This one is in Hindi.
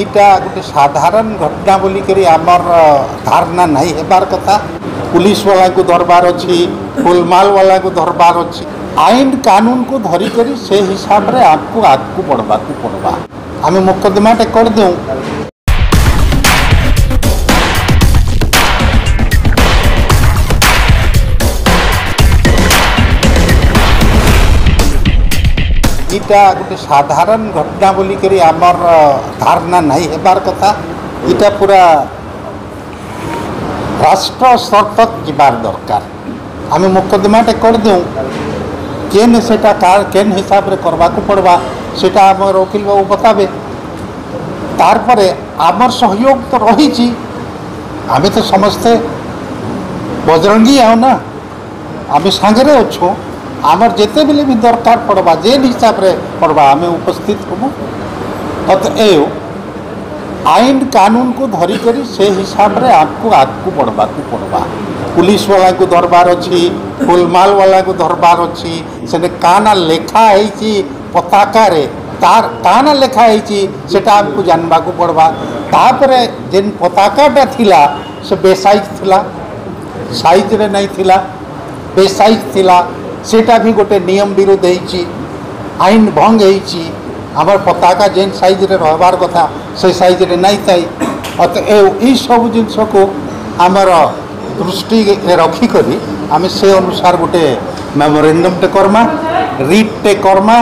इटा गोटे साधारण घटना बोलिक आमर धारणा नहीं हेबार कथा। पुलिस वाला को दरबार अच्छी, फुलमाल वाला को दरबार अच्छी। आईन कानून को धरिक से हिसाब से आपको आगू बढ़वा पड़वा। आम मुकदमाटे कर दूँ इटा गोटे साधारण घटना बोलिक आमर धारणा नहीं हेबार कथा। इटा पूरा राष्ट्र स्तर तक जीवार दरकार। आम मुकदमाटे कर दूँ केन सेटा केन हिसाब से करवा पड़वा सेटा आमर वकील बाबू बताबे। तारपरे आमर सहयोग तो रही आम तो समस्ते बजरंगी आओ ना आम सांगरे अच्छु। आमर जिते बेले भी दरकार पड़वा जेन हिसाब से पड़वा आम उपस्थित हबू। अतएव आईन कानून को धरिक से हिसाब से आपको आगू बढ़वा पड़वा। पुलिस वाला को दरबार अच्छी, फुलमाल वाला को दरबार अच्छी। से काना लेखा है पताका रे तार काना लेखा है आमको जानवा पड़वा। तापरे जेन पताकाटा थिला से बेसाइज थिला, साइज रे नहीं थिला, बेसाइज थिला। सेटा भी गोटे नियम विरुद्ध है, आईन भंग होमर पताका जेन साइज रे रहबार कथा से साइज रे नहीं थाई। अतएव ये सब जिनस को आमर दृष्टि रखिक आम से अनुसार गोटे मेमोरेंडम टे करमा, रिट टे करमा।